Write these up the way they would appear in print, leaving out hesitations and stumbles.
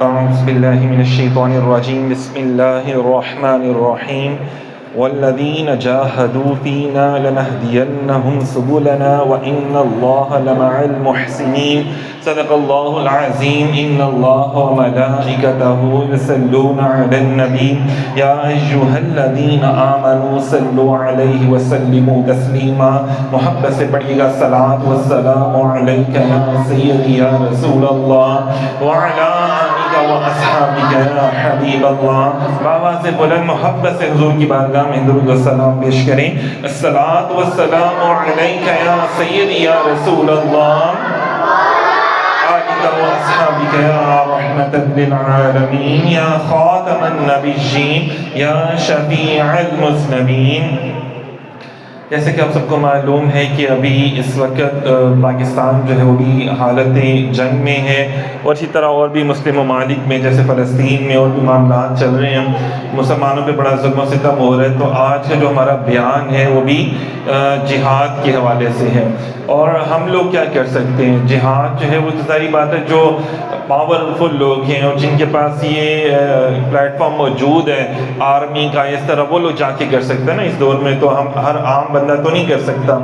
أعوذ بالله من الشيطان الرجيم بسم الله الرحمن الرحيم والذين جاهدوا فينا لنهدينهم سبلنا وإن الله لمع المحسنين صدق الله العظيم إن الله وملائكته يصلون على النبي يا أيها الذين آمنوا صلوا عليه وسلموا تسليما محبت سے پڑھیے گا صلاۃ والسلام علیک یا سیدی یا رسول اللہ وعلی وَأَصْحَابِكَ يَا حَبِيبَ اللَّهِ بابا سے بلند محبت سے حضور کی بارگاہ میں درود و سلام پیش کریں. الصلاۃ والسلام علیک یا سیدی یا رسول اللہ آلِکَ وَأَصْحَابِكَ یا رحمة للعالمین یا خاتم النبیین یا شفیع المذنبین. جیسے کہ آپ سب کو معلوم ہے کہ ابھی اس وقت پاکستان جو ہے وہ بھی حالت جنگ میں ہے، اور اسی طرح اور بھی مسلم ممالک میں جیسے فلسطین میں اور بھی معاملات چل رہے ہیں، مسلمانوں پہ بڑا ظلم و ستم ہو رہا ہے. تو آج کا جو ہمارا بیان ہے وہ بھی جہاد کے حوالے سے ہے. اور ہم لوگ کیا کر سکتے ہیں؟ جہاد جو ہے وہ ظاہری بات ہے جو پاورفل لوگ ہیں اور جن کے پاس یہ پلیٹ فارم موجود ہے آرمی کا، اس طرح وہ لوگ جا کے کر سکتے ہیں نا اس دور میں. تو ہم ہر عام بندہ تو نہیں کر سکتا.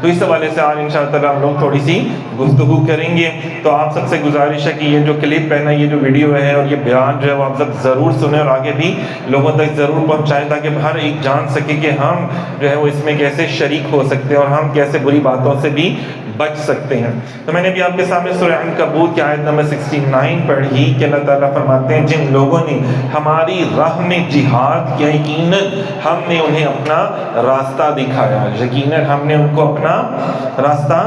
تو اس حوالے سے آج انشاءاللہ تعالی ہم لوگ تھوڑی سی گفتگو کریں گے. تو آپ سب سے گزارش ہے کہ یہ جو کلپ ہے نا، یہ جو ویڈیو ہے اور یہ بیان جو ہے وہ آپ سب ضرور سنیں اور آگے بھی لوگوں تک ضرور پہنچائیں، تاکہ ہر ایک جان سکے کہ ہم جو ہے وہ اس میں کیسے شریک ہو سکتے ہیں اور ہم کیسے بری باتوں سے بھی بچ سکتے ہیں. تو میں نے بھی آپ کے سامنے سورہ عنکبوت کی آیت نمبر 69 پڑھی کہ اللہ تعالیٰ فرماتے ہیں جن لوگوں نے ہماری راہ میں جہاد کیا یقیناً ہم نے انہیں اپنا راستہ دکھایا. یقیناً ہم نے ان کو اپنا راستہ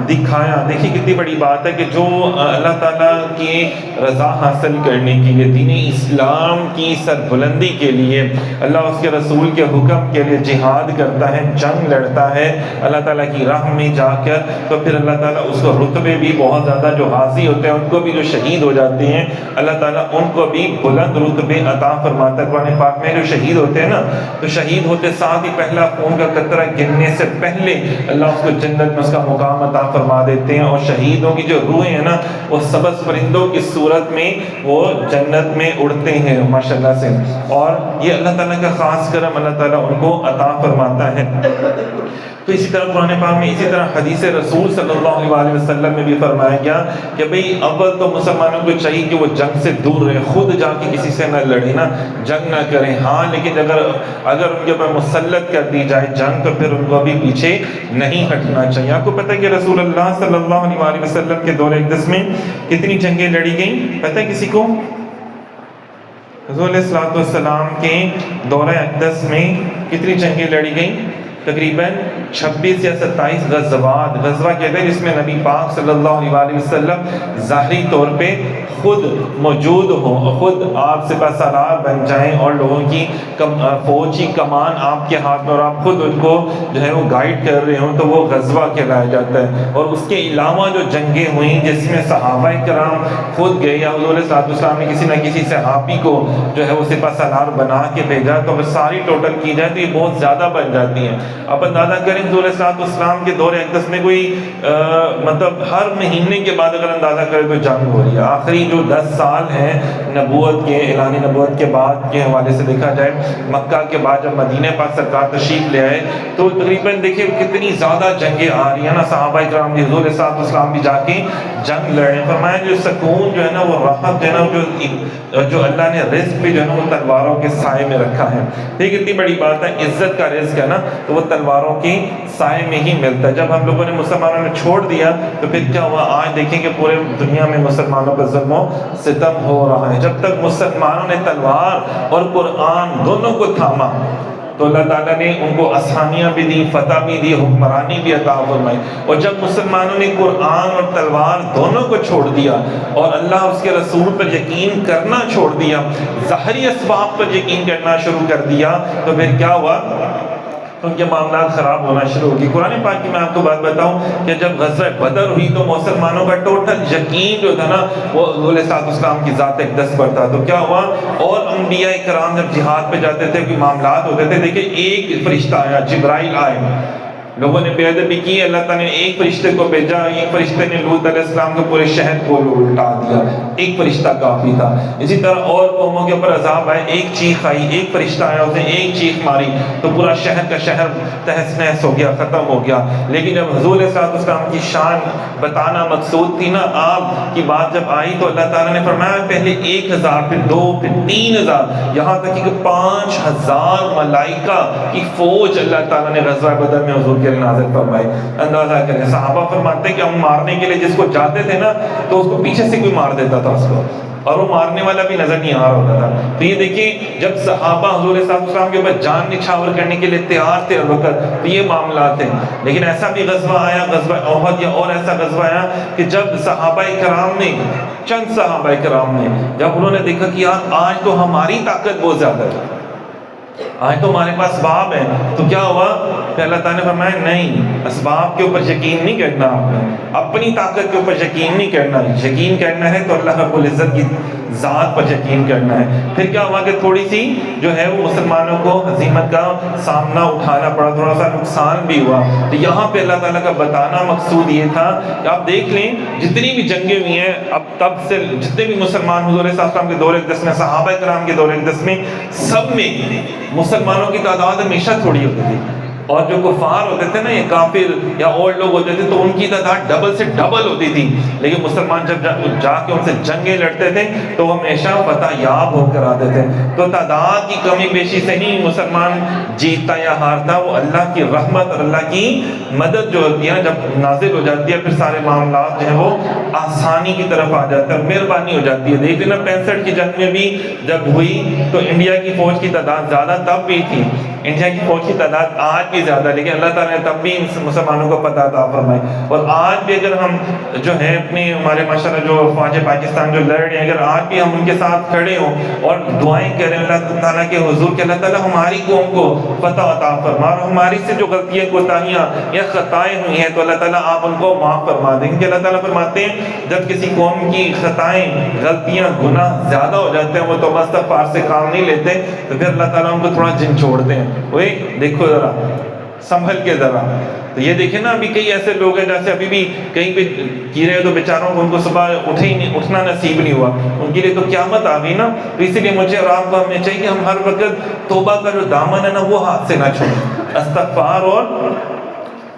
دکھایا. دیکھیے کتنی بڑی بات ہے کہ جو اللہ تعالیٰ کی رضا حاصل کرنے کے لیے، دین اسلام کی سربلندی کے لیے، اللہ اس کے رسول کے حکم کے لیے جہاد کرتا ہے، جنگ لڑتا ہے اللہ تعالیٰ کی راہ میں جا کر، تو پھر اللہ تعالیٰ اس کو رتبے بھی بہت زیادہ، جو غازی ہوتے ہیں ان کو بھی، جو شہید ہو جاتے ہیں اللہ تعالیٰ ان کو بھی بلند رتبے عطا فرماتا ہے. قرآن پاک میں جو شہید ہوتے ہیں نا، تو شہید ہوتے ساتھ ہی پہلا خون کا قطرہ گرنے سے پہلے اللہ اس کو جنت میں اس کا مقام عطا فرما دیتے ہیں. اور شہیدوں کی جو روحیں ہیں نا، وہ سبز پرندوں کی صورت میں وہ جنت میں اڑتے ہیں ماشاءاللہ سے. اور یہ اللہ تعالیٰ کا خاص کرم اللہ تعالیٰ ان کو عطا فرماتا ہے. تو اسی طرح قرآن پاک میں، اسی طرح حدیث رسول صلی اللہ علیہ وسلم میں بھی فرمایا گیا کہ بھئی اول تو مسلمانوں کو چاہیے کہ وہ جنگ سے دور رہیں، خود جا کے کسی سے نہ لڑیں، نا جنگ نہ کریں. ہاں لیکن اگر ان کے اوپر مسلط کر دی جائے جنگ، تو پھر ان کو بھی پیچھے نہیں ہٹنا چاہیے. آپ کو پتہ ہے کہ رسول اللہ صلی اللہ علیہ وسلم کے دور اقدس میں کتنی جنگیں لڑی گئیں؟ پتہ ہے کسی کو؟ حضور علیہ الصلوۃ والسلام کے دور اقدس میں کتنی جنگیں لڑی گئیں؟ تقریباً 26 یا 27 غزوات. غزوہ کہتے ہیں جس میں نبی پاک صلی اللہ علیہ وسلم ظاہری طور پہ خود موجود ہوں، خود آپ سپہ سالار بن جائیں اور لوگوں کی فوج کی کمان آپ کے ہاتھ میں، اور آپ خود ان کو جو ہے وہ گائیڈ کر رہے ہوں، تو وہ غزوہ کہلایا جاتا ہے. اور اس کے علاوہ جو جنگیں ہوئیں جس میں صحابہ کرام خود گئے یا حضور صلی اللہ علیہ وسلم نے کسی نہ کسی صحابی کو جو ہے وہ سپہ سالار بنا کے بھیجا، تو اگر ساری ٹوٹل کی جائے تو یہ بہت زیادہ بن جاتی ہیں. اب اندازہ کریں حضور صلی اللہ علیہ وسلم کے دور اقدس میں کوئی مطلب ہر مہینے کے بعد اگر اندازہ کریں تو جنگ ہو رہی ہے. آخری جو 10 سال ہیں نبوت کے، اعلان نبوت کے بعد کے حوالے سے دیکھا جائے، مکہ کے بعد جب مدینہ پاک سرکار تشریف لے آئے تو تقریباً دیکھیں کتنی زیادہ جنگیں آ رہی ہیں نا. صحابہ کرام بھی، حضور صلی اللہ علیہ وسلم بھی جا کے جنگ لڑے. فرمایا جو سکون جو ہے نا، وہ راحت جو ہے نا، جو اللہ نے رزق بھی جو ہے نا وہ تلواروں کے سائے میں رکھا ہے. یہ کتنی بڑی بات ہے، عزت کا رزق ہے نا، تو وہ تلواروں کے سائے میں ہی ملتا ہے. جب ہم لوگوں نے مسلمانوں نے چھوڑ دیا تو پھر کیا ہوا؟ آج دیکھیں کہ پورے دنیا میں مسلمانوں پر ظلم و ستم ہو رہا ہے. جب تک مسلمانوں نے تلوار اور قرآن دونوں کو تھاما تو اللہ تعالیٰ نے ان کو آسانیاں بھی دی، فتح بھی دی، حکمرانی بھی عطا فرمائی. اور جب مسلمانوں نے قرآن اور تلوار دونوں کو چھوڑ دیا اور اللہ اس کے رسول پر یقین کرنا چھوڑ دیا، ظاہری اسباب پر یقین کرنا شروع کر دیا، تو پھر کیا ہوا؟ ان کے معاملات خراب ہونا شروع ہو گئی. قرآن پاک کی میں آپ کو بات بتاؤں کہ جب غزوہ بدر ہوئی تو مسلمانوں کا ٹوٹل یقین جو تھا نا وہ حضور صلی اللہ علیہ وسلم کی ذات اقدس پر تھا. تو کیا ہوا؟ اور انبیاء کرام جب جہاد پہ جاتے تھے، کوئی معاملات ہوتے تھے، دیکھیں ایک فرشتہ آیا، جبرائیل آئے، لوگوں نے بے ادبی کی، اللہ تعالیٰ نے ایک فرشتے کو بھیجا، ایک فرشتے نے لوط علیہ السلام کے پورے شہر کو الٹا دیا، ایک فرشتہ کافی تھا۔ اسی طرح اور قوموں کے اوپر عذاب آئے، ایک چیخ آئی، ایک فرشتہ آیا، اس نے ایک چیخ ماری تو پورا شہر کا شہر تہس نہس ہو گیا، ختم ہو گیا۔ لیکن جب حضور علیہ السلام کی شان بتانا مقصود تھی نا، آپ کی بات جب آئی تو اللہ تعالیٰ نے فرمایا پہلے 1000، پھر 2، پھر 3000، یہاں تک کہ 5000 ملائکہ کی فوج اللہ تعالیٰ نے غزوہ بدر میں حضور کے لیے نازل فرمائی۔ اندازہ کریں، صحابہ فرماتے ہیں کہ ہم مارنے کے لیے جس کو جاتے تھے نا تو اس کو پیچھے سے کوئی مار دیتا تھا اس کو، اور وہ مارنے والا بھی نظر نہیں آ رہا ہوتا تھا۔ تو یہ دیکھیں جب صحابہ حضور صلی اللہ علیہ وسلم کے اوپر جان نچھاور کرنے کے لیے تیار تھے اس وقت، تو یہ معاملات ہیں۔ لیکن ایسا بھی غزوہ آیا، غزوہ احد، یا اور ایسا غزوہ آیا کہ جب صحابہ کرام نے، چند صحابہ کرام نے، جب انہوں نے دیکھا کہ یار آج تو ہماری طاقت بہت زیادہ ہے، آج تو ہمارے پاس اسباب ہیں، تو کیا ہوا کہ اللہ تعالیٰ نے فرمایا نہیں، اسباب کے اوپر یقین نہیں کرنا، آپ نے اپنی طاقت کے اوپر یقین نہیں کرنا، یقین کرنا ہے تو اللہ رب العزت کی ذات پر یقین کرنا ہے۔ پھر کیا ہوا کہ تھوڑی سی جو ہے وہ مسلمانوں کو ہزیمت کا سامنا اٹھانا پڑا، تھوڑا سا نقصان بھی ہوا۔ تو یہاں پہ اللہ تعالیٰ کا بتانا مقصود یہ تھا کہ آپ دیکھ لیں جتنی بھی جنگیں ہوئی ہیں اب تب سے، جتنے بھی مسلمان حضور صلی اللہ علیہ وسلم کے دور اقدس میں، صحابہ کرام کے دور اقدس میں، سب میں مسلمانوں کی تعداد ہمیشہ تھوڑی ہوتی تھی، اور جو کفار ہوتے تھے نا، یہ کافر یا اور لوگ ہوتے تھے تو ان کی تعداد ڈبل سے ڈبل ہوتی تھی۔ لیکن مسلمان جب جا کے ان سے جنگیں لڑتے تھے تو وہ ہمیشہ فتح یاب ہو کر آتے تھے۔ تو تعداد کی کمی بیشی سے نہیں مسلمان جیتتا یا ہارتا، وہ اللہ کی رحمت اور اللہ کی مدد جو ہوتی ہے جب نازل ہو جاتی ہے، پھر سارے معاملات جو ہیں وہ آسانی کی طرف آ جاتے ہیں، مہربانی ہو جاتی ہے۔ دیکھ لینا 65 کی جنگ میں بھی جب ہوئی تو انڈیا کی فوج کی تعداد زیادہ تب بھی تھی، انڈیا کی فوج کی تعداد آج بھی زیادہ، لیکن اللہ تعالیٰ نے تب بھی مسلمانوں کو فتح عطا فرمائی۔ اور آج بھی اگر ہم جو ہے اپنے ہمارے ماشاءاللہ جو فوج پاکستان جو لڑ رہے ہیں، اگر آج بھی ہم ان کے ساتھ کھڑے ہوں اور دعائیں کریں اللہ تعالیٰ کے حضور کہ اللہ تعالیٰ ہماری قوم کو فتح عطا فرما، اور ہماری سے جو غلطیاں کوتاہیاں یا خطائیں ہوئی ہیں تو اللہ تعالیٰ آپ ان کو معاف فرما دیں گے۔ اللہ تعالیٰ فرماتے ہیں جب کسی قوم کی خطائیں، غلطیاں، گناہ زیادہ ہو جاتے ہیں، وہ توبہ استغفار سے کام نہیں لیتے تو پھر اللہ تعالیٰ ان کو تھوڑا جن چھوڑتے ہیں، وہ دیکھو ذرا سنبھل کے ذرا۔ تو یہ دیکھیں نا ابھی کئی ایسے لوگ ہیں جیسے ابھی بھی کہیں پہ گرے ہو تو بیچاروں کو ان کو صبح اٹھنا نصیب نہیں ہوا، ان کے لیے تو قیامت آ گئی نا۔ تو اسی لیے مجھے اور آپ کو ہمیں چاہیے کہ ہم ہر وقت توبہ کا جو دامن ہے نا وہ ہاتھ سے نہ چھوڑیں، استغفار اور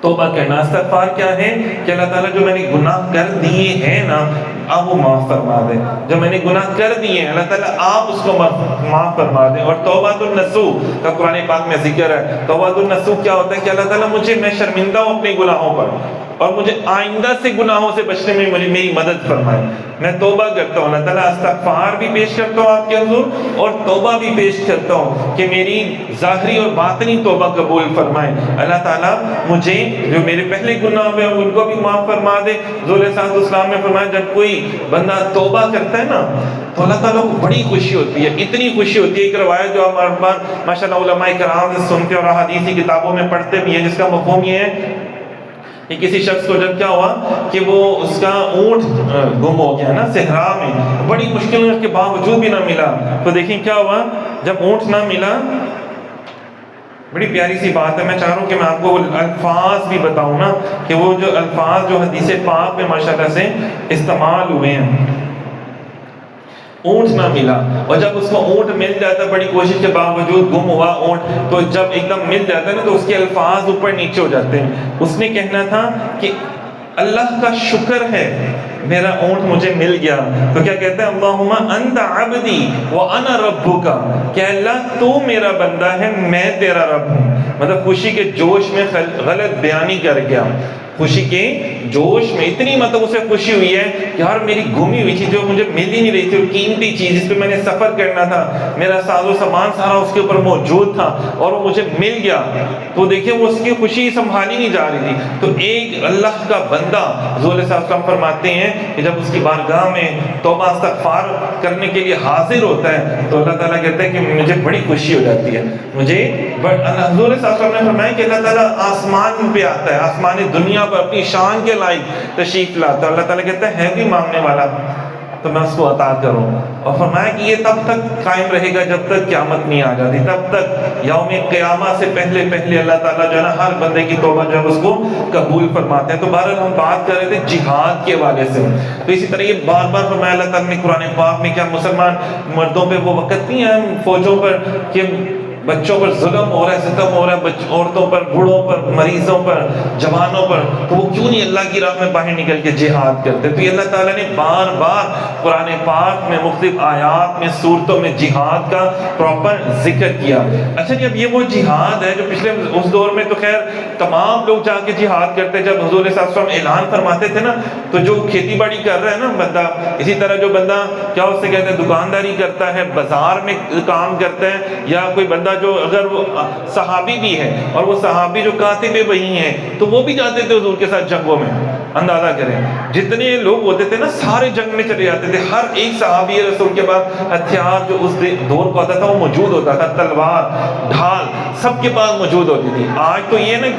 توبہ کرنا۔ استغفار کیا ہے کہ اللہ تعالیٰ جو میں نے گناہ کر دیے ہیں نا آپ وہ معاف فرما دیں، جو میں نے گناہ کر دیے ہیں اللہ تعالیٰ آپ اس کو معاف فرما دیں۔ اور توبۃ النصوح کا قرآن پاک میں ذکر ہے۔ توبۃ النصوح کیا ہوتا ہے کہ اللہ تعالیٰ میں شرمندہ ہوں اپنے گناہوں پر، اور مجھے آئندہ سے گناہوں سے بچنے میں میری مدد فرمائے، میں توبہ کرتا ہوں۔ اللہ تعالیٰ استغفار بھی پیش کرتا ہوں آپ کے حضور اور توبہ بھی پیش کرتا ہوں کہ میری ظاہری اور باطنی توبہ قبول فرمائے۔ اللہ تعالیٰ مجھے جو میرے پہلے گناہ ہوئے ان کو بھی معاف فرما دے۔ حضور صلی اللہ علیہ وسلم نے فرمایا جب کوئی بندہ توبہ کرتا ہے نا تو اللہ تعالیٰ کو بڑی خوشی ہوتی ہے، اتنی خوشی ہوتی ہے۔ ایک روایت جو ہمارے پاس ماشاءاللہ علماء کرام سے سنتے اور احادیث کی کتابوں میں پڑھتے بھی ہیں، جس کا مفہوم یہ ہے کہ کسی شخص کو جب کیا ہوا کہ وہ اس کا اونٹ گم ہو گیا نا صحرا میں، بڑی مشکل کے باوجود بھی نہ ملا، تو دیکھیں کیا ہوا جب اونٹ نہ ملا، بڑی پیاری سی بات ہے، میں چاہ رہا ہوں کہ میں آپ کو الفاظ بھی بتاؤں نا کہ وہ جو الفاظ جو حدیث پاک میں ماشاءاللہ سے استعمال ہوئے ہیں۔ اونٹ نہ ملا، اور جب اس کو اونٹ مل جاتا بڑی کوشش کے باوجود گم ہوا اونٹ، تو جب ایک دم مل جاتا ہے نا تو اس کے الفاظ اوپر نیچے ہو جاتے ہیں۔ اس نے کہنا تھا کہ اللہ کا شکر ہے میرا اونٹ مجھے مل گیا، تو کیا کہتا ہے اللہم انت عبدی وانا ربک، کہ اللہ تو میرا بندہ ہے میں تیرا رب ہوں۔ مطلب خوشی کے جوش میں غلط بیانی کر گیا، خوشی کے جوش میں اتنی مطلب اسے خوشی ہوئی ہے کہ یار میری گمی ہوئی تھی جو مجھے مل ہی نہیں رہی تھی، اور قیمتی چیز جس پہ میں نے سفر کرنا تھا، میرا ساز و سامان سارا اس کے اوپر موجود تھا اور وہ مجھے مل گیا، تو دیکھیں وہ اس کی خوشی سنبھالی نہیں جا رہی تھی۔ تو ایک اللہ کا بندہ حضور صلی اللہ علیہ وسلم فرماتے ہیں کہ جب اس کی بارگاہ میں توبہ استغفار کرنے کے لیے حاضر ہوتا ہے تو اللہ تعالیٰ کہتے ہیں کہ مجھے بڑی خوشی ہو جاتی ہے مجھے۔ حضور صلی اللہ علیہ وسلم نے فرمایا کہ اللہ تعالیٰ آسمان پہ آتا ہے، آسمان دنیا پر اپنی شان کے لائق تشریف لاتا ہے، اللہ تعالیٰ کہتا ہے بھی مانگنے والا تو میں اس کو عطا کروں. اور فرمایا کہ یہ تب تک قائم رہے گا جب تک قیامت نہیں آ جاتی، تب تک یوم قیامت سے پہلے پہلے اللہ تعالیٰ جو ہے نا ہر بندے کی توبہ جو ہے اس کو قبول فرماتے ہیں. تو بہرحال ہم بات کر رہے تھے جہاد کے حوالے سے. تو اسی طرح یہ بار بار فرمایا اللہ تعالیٰ نے قرآن پاک میں، کیا مسلمان مردوں پہ وہ وقت نہیں ہے فوجوں پر کہ بچوں پر ظلم ہو رہا ہے، ستم ہو رہا ہے، عورتوں پر، بوڑھوں پر، مریضوں پر، جوانوں پر، تو وہ کیوں نہیں اللہ کی راہ میں باہر نکل کے جہاد کرتے؟ تو یہ اللہ تعالیٰ نے بار بار قرآن پاک میں مختلف آیات میں، سورتوں میں جہاد کا پراپر ذکر کیا. اچھا جی، اب یہ وہ جہاد ہے جو پچھلے اس دور میں تو خیر تمام لوگ جا کے جہاد کرتے. جب حضور صلی اللہ علیہ وسلم اعلان فرماتے تھے نا، تو جو کھیتی باڑی کر رہا ہے نا بندہ، اسی طرح جو بندہ کیا اس سے کہتے ہیں دکانداری کرتا ہے، بازار میں کام کرتا ہے، یا کوئی بندہ جو اگر وہ صحابی بھی ہے اور وہ صحابی جو کاتب وحی ہیں تو وہ بھی جاتے تھے حضور کے ساتھ جنگوں میں. اندازہ کریں جتنے لوگ ہوتے تھے نا سارے جنگ میں چلے جاتے تھے. ہر ایک صحابی رسول کے پاس ہتھیار جو اس دور کا ہوتا تھا وہ موجود ہوتا تھا، تلوار، ڈھال سب کے پاس موجود ہوتی تھی. آج تو یہ نا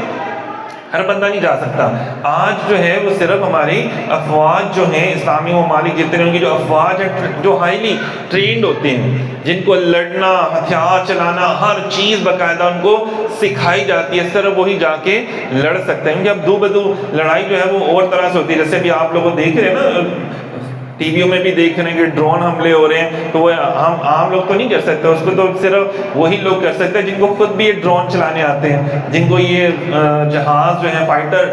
ہر بندہ نہیں جا سکتا. آج جو ہے وہ صرف ہماری افواج جو ہیں اسلامی ممالک جتنے ان کی جو افواج ہیں جو ہائیلی ٹرینڈ ہوتے ہیں، جن کو لڑنا، ہتھیار چلانا، ہر چیز باقاعدہ ان کو سکھائی جاتی ہے، صرف وہی جا کے لڑ سکتے ہیں. کیونکہ اب دو بدو لڑائی جو ہے وہ اور طرح سے ہوتی ہے. جیسے بھی آپ لوگوں دیکھ رہے ہیں نا ٹی ویوں میں بھی دیکھ رہے ہیں کہ ڈرون حملے ہو رہے ہیں، تو وہ ہم عام لوگ تو نہیں کر سکتے اس کو، تو صرف وہی لوگ کر سکتے ہیں جن کو خود بھی یہ ڈرون چلانے آتے ہیں، جن کو یہ جہاز جو ہے فائٹر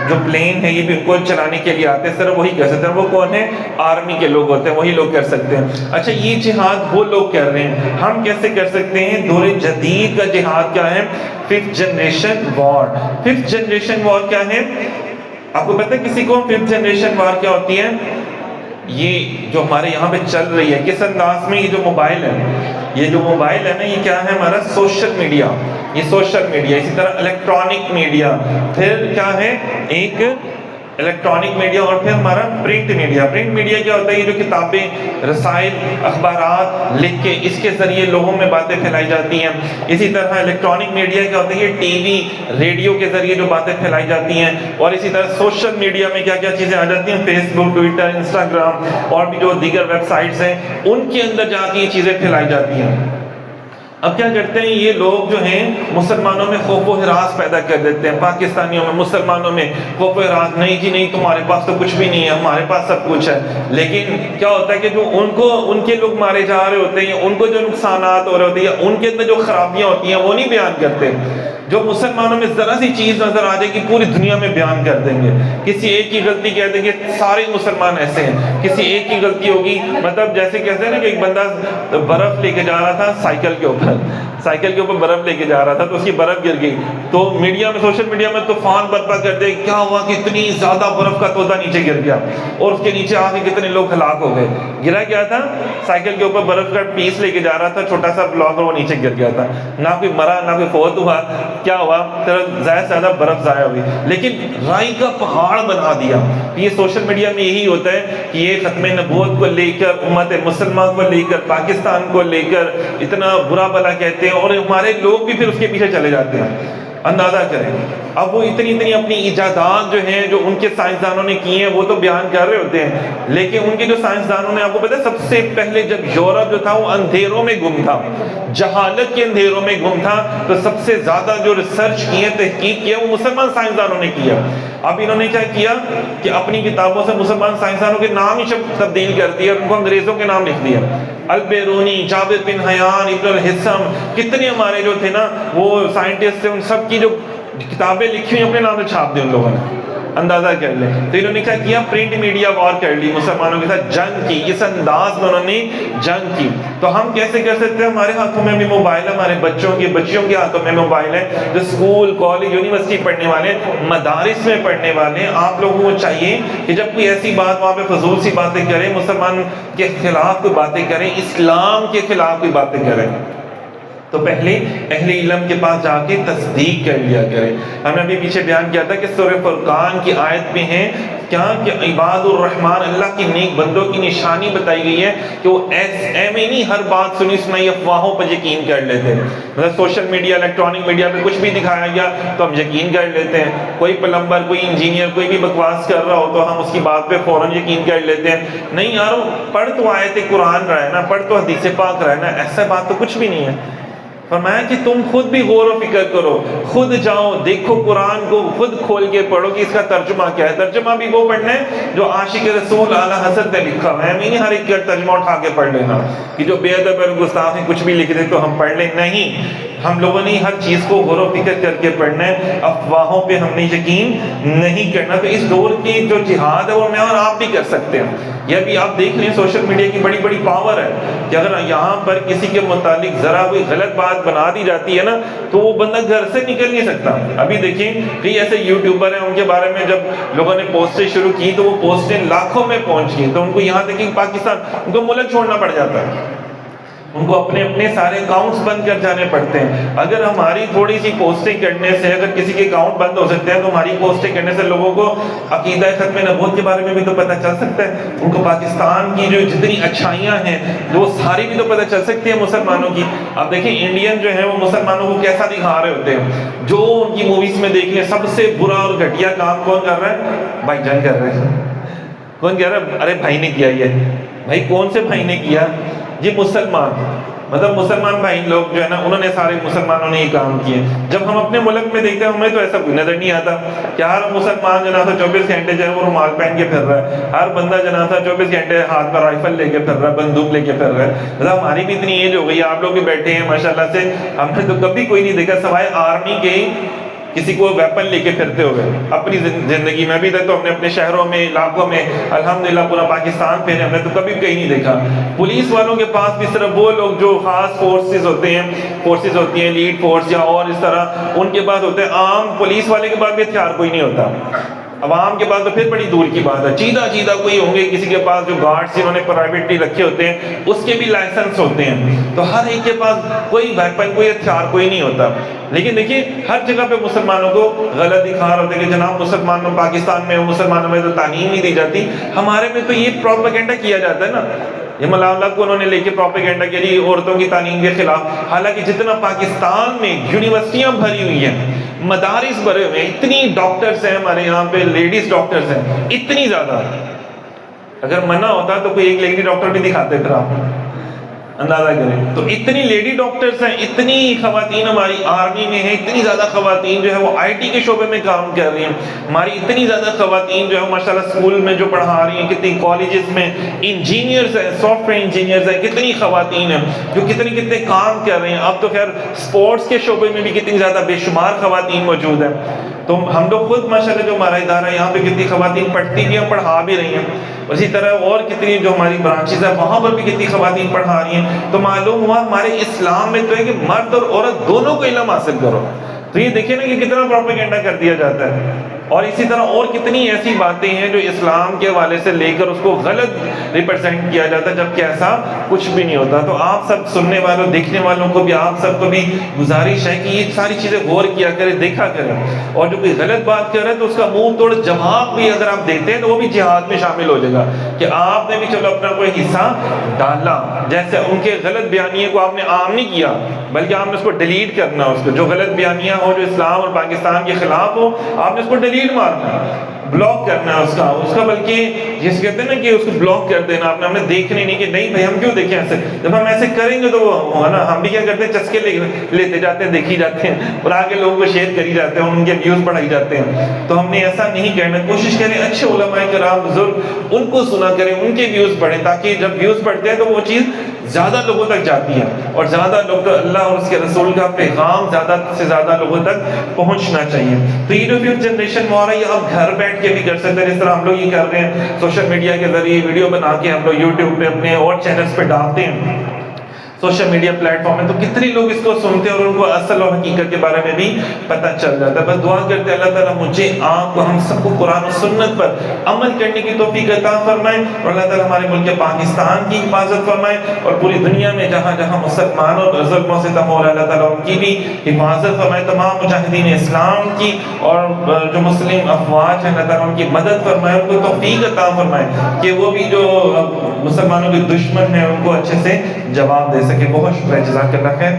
جو پلین ہے یہ بھی ان کو چلانے کے لیے آتے ہیں. صرف وہی کر سکتے ہیں. وہ کون ہے؟ آرمی کے لوگ ہوتے ہیں، وہی لوگ کر سکتے ہیں. اچھا یہ جہاد وہ لوگ کر رہے ہیں، ہم کیسے کر سکتے ہیں؟ دور جدید کا جہاد کیا ہے؟ 5th جنریشن وار. 5th جنریشن وار کیا ہے؟ آپ کو پتہ ہے کسی کو 5th جنریشن وار کیا ہوتی ہے؟ یہ جو ہمارے یہاں پہ چل رہی ہے کس انداز میں، یہ جو موبائل ہے، یہ جو موبائل ہے نا یہ کیا ہے؟ ہمارا سوشل میڈیا. یہ سوشل میڈیا، اسی طرح الیکٹرانک میڈیا، پھر کیا ہے ایک الیکٹرانک میڈیا، اور پھر ہمارا پرنٹ میڈیا. پرنٹ میڈیا کیا ہوتا ہے؟ یہ جو کتابیں، رسائل، اخبارات لکھ کے اس کے ذریعے لوگوں میں باتیں پھیلائی جاتی ہیں. اسی طرح الیکٹرانک میڈیا کیا ہوتا ہے؟ یہ ٹی وی، ریڈیو کے ذریعے جو باتیں پھیلائی جاتی ہیں. اور اسی طرح سوشل میڈیا میں کیا کیا چیزیں آ جاتی ہیں؟ فیس بک، ٹویٹر، انسٹاگرام اور بھی جو دیگر ویب سائٹس ہیں ان کے اندر جا کے یہ چیزیں پھیلائی جاتی ہیں. اب کیا کرتے ہیں یہ لوگ جو ہیں مسلمانوں میں خوف و ہراس پیدا کر دیتے ہیں، پاکستانیوں میں، مسلمانوں میں خوف و ہراس. نہیں جی نہیں، تمہارے پاس تو کچھ بھی نہیں ہے، ہمارے پاس سب کچھ ہے. لیکن کیا ہوتا ہے کہ جو ان کے لوگ مارے جا رہے ہوتے ہیں، ان کو جو نقصانات ہو رہے ہوتے ہیں، ان کے اندر جو خرابیاں ہوتی ہیں وہ نہیں بیان کرتے. جو مسلمانوں میں ذرا سی چیز نظر آ جائے گی پوری دنیا میں بیان کر دیں گے. کسی ایک کی غلطی کہہ دیں گے سارے مسلمان ایسے ہیں. کسی ایک کی غلطی ہوگی، مطلب جیسے کہتے ہیں نا کہ ایک بندہ برف لے کے جا رہا تھا سائیکل کے اوپر برف لے کے جا رہا تھا تو اس کی برف گر گئی، تو میڈیا میں، سوشل میڈیا میں طوفان برپا کر دے کیا ہوا کہ اتنی زیادہ برف کا تودہ نیچے گر گیا اور اس کے نیچے آ کے کتنے لوگ ہلاک ہو گئے. گرا کیا تھا؟ سائیکل کے اوپر برف کا پیس لے کے جا رہا تھا، چھوٹا سا بلاک، اور وہ نیچے گر گیا تھا. نہ کوئی مرا، نہ کوئی فوت ہوا. کیا ہوا؟ زیادہ سے زیادہ برف ضائع ہوئی، لیکن رائی کا پہاڑ بنا دیا. یہ سوشل میڈیا میں یہی ہوتا ہے کہ یہ ختم نبوت کو لے کر، امت مسلمان کو لے کر، پاکستان کو لے کر اتنا برا بھلا کہتے ہیں اور ہمارے لوگ بھی پھر اس کے پیچھے چلے جاتے ہیں. اندازہ کریں اب وہ اتنی اپنی ایجادات جو ہیں جو ان کے سائنسدانوں نے کی ہیں وہ تو بیان کر رہے ہوتے ہیں، لیکن ان کے جو سائنسدانوں نے، آپ کو پتہ ہے سب سے پہلے جب یورپ جو تھا وہ اندھیروں میں گم تھا، جہالت کے اندھیروں میں گم تھا، تو سب سے زیادہ جو ریسرچ کی ہے، تحقیق کی ہے، وہ مسلمان سائنسدانوں نے کیا. اب انہوں نے کیا کیا کہ اپنی کتابوں سے مسلمان سائنسدانوں کے نام ہی تبدیل کر دیا، ان کو انگریزوں کے نام لکھ دیا. البیرونی، جابر بن حیان، ابن الحسم، کتنے ہمارے جو تھے نا وہ سائنٹسٹ تھے، ان سب کی جو کتابیں لکھی ہوئی اپنے نام سے چھاپ دی ان لوگوں نے. اندازہ کر لیں. تو انہوں نے کیا کیا؟ پرنٹ میڈیا وار کر لی، مسلمانوں کے ساتھ جنگ کی. اس انداز میں انہوں نے جنگ کی. تو ہم کیسے کر سکتے ہیں؟ ہمارے ہاتھوں میں بھی موبائل ہے، ہمارے بچیوں کے ہاتھوں میں موبائل ہے، جو اسکول، کالج، یونیورسٹی پڑھنے والے، مدارس میں پڑھنے والے، آپ لوگوں کو چاہیے کہ جب کوئی ایسی بات وہاں پہ فضول سی باتیں کریں، مسلمان کے خلاف کوئی باتیں کریں، اسلام کے خلاف کوئی باتیں کریں، تو پہلے اہل علم کے پاس جا کے تصدیق کر لیا کرے. ہم نے ابھی پیچھے بیان کیا تھا کہ سورہ فرقان کی آیت میں ہے کیا کہ عباد الرحمن اللہ کی نیک بندوں کی نشانی بتائی گئی ہے کہ وہ ایویں نہیں ہر بات سنی سنائی افواہوں پر یقین کر لیتے ہیں. مطلب سوشل میڈیا الیکٹرانک میڈیا پہ کچھ بھی دکھایا گیا تو ہم یقین کر لیتے ہیں. کوئی پلمبر کوئی انجینئر کوئی بھی بکواس کر رہا ہو تو ہم اس کی بات پہ فوراً یقین کر لیتے ہیں. نہیں یارو، پڑھ تو آیت قرآن رہا ہے نا، پڑھ تو حدیث پاک رہا ہے نا، ایسا بات تو کچھ بھی نہیں ہے. فرمایا کہ تم خود بھی غور و فکر کرو، خود جاؤ دیکھو قرآن کو، خود کھول کے پڑھو کہ اس کا ترجمہ کیا ہے. ترجمہ بھی وہ پڑھنا ہے جو عاشق رسول اعلیٰ حضرت نے لکھا ہے. ہمیں نہیں ہر ایک ترجمہ اٹھا کے پڑھ لینا کہ جو بے ادب اور گستاخ ہے کچھ بھی لکھ دے تو ہم پڑھ لیں. نہیں، ہم لوگوں نے ہر چیز کو غور و فکر کر کے پڑھنا ہے. افواہوں پہ ہم نے یقین نہیں کرنا. تو اس دور کی جو جہاد ہے وہ میں اور آپ بھی کر سکتے ہیں. یہ بھی آپ دیکھ لیں سوشل میڈیا کی بڑی بڑی پاور ہے کہ اگر یہاں پر کسی کے متعلق ذرا کوئی غلط بات بنا دی جاتی ہے نا تو وہ بندہ گھر سے نکل نہیں سکتا. ابھی دیکھیں کئی ایسے یوٹیوبر ہیں، ان کے بارے میں جب لوگوں نے پوسٹیں شروع کی تو وہ پوسٹیں لاکھوں میں پہنچ گئی، تو ان کو یہاں تک کہ پاکستان ان کو ملک چھوڑنا پڑ جاتا ہے. ان کو اپنے اپنے سارے اکاؤنٹس بند کر جانے پڑتے ہیں. اگر ہماری تھوڑی سی پوسٹیں کرنے سے اگر کسی کے اکاؤنٹ بند ہو سکتے ہیں تو ہماری پوسٹیں کرنے سے لوگوں کو عقیدہ ختم نبوت کے بارے میں بھی تو پتہ چل سکتا ہے. ان کو پاکستان کی جو جتنی اچھائیاں ہیں وہ ساری بھی تو پتہ چل سکتی ہیں مسلمانوں کی. آپ دیکھیں انڈین جو ہے وہ مسلمانوں کو کیسا دکھا رہے ہوتے ہیں. جو ان کی موویز میں دیکھ لیں سب سے برا اور گھٹیا کام کون کر رہا ہے؟ بھائی جان کر رہے ہیں. کون کہہ رہا ہے ارے بھائی نے کیا یہ؟ بھائی کون سے بھائی نے کیا؟ یہ مسلمان، مطلب مسلمان بھائی لوگ جو ہے نا انہوں نے سارے مسلمانوں نے یہ کام کیے. جب ہم اپنے ملک میں دیکھتے ہیں ہمیں تو ایسا کوئی نظر نہیں آتا کہ ہر مسلمان جناب 24 گھنٹے جو ہے وہ رومال پہن کے پھر رہا ہے. ہر بندہ جناب 24 گھنٹے ہاتھ پر رائفل لے کے پھر رہا ہے، بندوق لے کے پھر رہا ہے. مطلب ہماری بھی اتنی ایج ہو گئی، آپ لوگ بھی بیٹھے ہیں ماشاءاللہ سے، ہم نے تو کبھی کوئی نہیں دیکھا سوائے آرمی کے کسی کو ویپن لے کے پھرتے ہوئے اپنی زندگی میں. ابھی تک تو ہم نے اپنے شہروں میں علاقوں میں الحمدللہ پورا پاکستان پھیرے، ہم نے تو کبھی کہیں نہیں دیکھا. پولیس والوں کے پاس بھی صرف وہ لوگ جو خاص فورسز ہوتے ہیں، فورسز ہوتی ہیں لیڈ فورس یا اور اس طرح، ان کے پاس ہوتے ہیں. عام پولیس والے کے پاس بھی ہتھیار کوئی نہیں ہوتا. عوام کے پاس تو پھر بڑی دور کی بات ہے. چیدہ کوئی ہوں گے کسی کے پاس جو گارڈز جنہوں نے پرائیویٹلی رکھے ہوتے ہیں، اس کے بھی لائسنس ہوتے ہیں. تو ہر ایک کے پاس کوئی ویپن کوئی ہتھیار کوئی نہیں ہوتا. لیکن دیکھیے ہر جگہ پہ مسلمانوں کو غلط دکھا رہا ہوتا ہے کہ جناب مسلمانوں پاکستان میں مسلمانوں میں تو تعلیم نہیں دی جاتی. ہمارے میں تو یہ پروپیگنڈا کیا جاتا ہے نا، یہ ملاولا کو انہوں نے لے کے پروپیگنڈا کیا جی عورتوں کی تعلیم کے خلاف. حالانکہ جتنا پاکستان میں یونیورسٹیاں بھری ہوئی ہیں، مدارس بھرے ہوئے ہیں، اتنی ڈاکٹرز ہیں ہمارے یہاں پہ، لیڈیز ڈاکٹرز ہیں اتنی زیادہ. اگر منع ہوتا تو کوئی ایک لیڈی ڈاکٹر بھی دکھاتے پھر آپ اندازہ کریں. تو اتنی لیڈی ڈاکٹرز ہیں، اتنی خواتین ہماری آرمی میں ہیں، اتنی زیادہ خواتین جو ہے وہ آئی ٹی کے شعبے میں کام کر رہی ہیں. ہماری اتنی زیادہ خواتین جو ہے ماشاءاللہ اسکول میں جو پڑھا رہی ہیں، کتنی کالجز میں انجینئرز ہیں، سافٹ ویئر انجینئرز ہیں، کتنی خواتین ہیں جو کتنے کام کر رہے ہیں. اب تو خیر سپورٹس کے شعبے میں بھی کتنی زیادہ بے شمار خواتین موجود ہیں. تو ہم لوگ خود ماشاءاللہ جو ہمارا ادارہ ہے یہاں پہ کتنی خواتین پڑھتی بھی ہیں، پڑھا بھی رہی ہیں. اسی طرح اور کتنی جو ہماری برانچز ہیں وہاں پر بھی کتنی خواتین پڑھا رہی ہیں. تو معلوم ہوا ہمارے اسلام میں تو ہے کہ مرد اور عورت دونوں کو علم حاصل کرو. تو یہ دیکھیں نا کہ کتنا پروپیگنڈا کر دیا جاتا ہے. اور اسی طرح اور کتنی ایسی باتیں ہیں جو اسلام کے حوالے سے لے کر اس کو غلط ریپرزینٹ کیا جاتا ہے، جبکہ ایسا کچھ بھی نہیں ہوتا. تو آپ سب سننے والوں دیکھنے والوں کو بھی آپ سب کو بھی گزارش ہے کہ یہ ساری چیزیں غور کیا کریں، دیکھا کریں. اور جو کوئی غلط بات کر رہے ہیں تو اس کا منہ توڑ جواب بھی اگر آپ دیتے ہیں تو وہ بھی جہاد میں شامل ہو جائے گا کہ آپ نے بھی چلو اپنا کوئی حصہ ڈالا. جیسے ان کے غلط بیانیے کو آپ نے عام نہیں کیا بلکہ آپ نے اس کو ڈیلیٹ کرنا. اس کو جو غلط بیانیاں ہو جو اسلام اور پاکستان کے خلاف ہو آپ نے اس کو ڈیلیٹ مارنا، بلاک کرنا ہے اس کا بلکہ جس کہتے ہیں نا کہ اس کو بلاک کر دینا. آپ نے ہمیں دیکھنے نہیں کہ نہیں بھائی ہم کیوں دیکھیں ایسے. جب ہم ایسے کریں گے تو وہ ہے نا ہم بھی کیا کرتے ہیں چسکے لیتے جاتے ہیں، دیکھی جاتے ہیں اور آگے لوگوں کو شیئر کری جاتے ہیں، ان کے ویوز بڑھائی جاتے ہیں. تو ہم نے ایسا نہیں کرنا. کوشش کریں اچھے علماء کرام بزرگ ان کو سنا کریں، ان کے ویوز بڑھیں تاکہ جب ویوز بڑھتے ہیں تو وہ چیز زیادہ لوگوں تک جاتی ہے اور زیادہ لوگ تو اللہ اور اس کے رسول کا پیغام زیادہ سے زیادہ لوگوں تک پہنچنا چاہیے. تو یہ جو ففتھ جنریشن میں آ رہا ہے یہ آپ گھر بیٹھ کے بھی کر سکتے ہیں. جس طرح ہم لوگ یہ کر رہے ہیں سوشل میڈیا کے ذریعے ویڈیو بنا کے ہم لوگ یوٹیوب پہ اپنے اور چینلز پہ ڈالتے ہیں. سوشل میڈیا پلیٹ فارم ہے تو کتنے لوگ اس کو سنتے ہیں اور ان کو اصل اور حقیقت کے بارے میں بھی پتہ چل جاتا ہے. بس دعا کرتے اللہ تعالیٰ مجھے آپ کو ہم سب کو قرآن و سنت پر عمل کرنے کی توفیق عطا فرمائے, اور اللہ تعالیٰ ہمارے ملک پاکستان کی حفاظت فرمائے, اور پوری دنیا میں جہاں جہاں مسلمانوں پر ظلم و ستم ہو رہا ہے اللہ تعالیٰ ان کی بھی حفاظت فرمائے. تمام مجاہدین اسلام کی اور جو مسلم افواج ہیں اللہ تعالیٰ ان کی مدد فرمائے, ان کو توفیق عطا فرمائے کہ وہ بھی جو مسلمانوں کے دشمن ہیں ان کو اچھے سے جواب دے سکے. بہت شکریہ, جزاک اللہ خیر.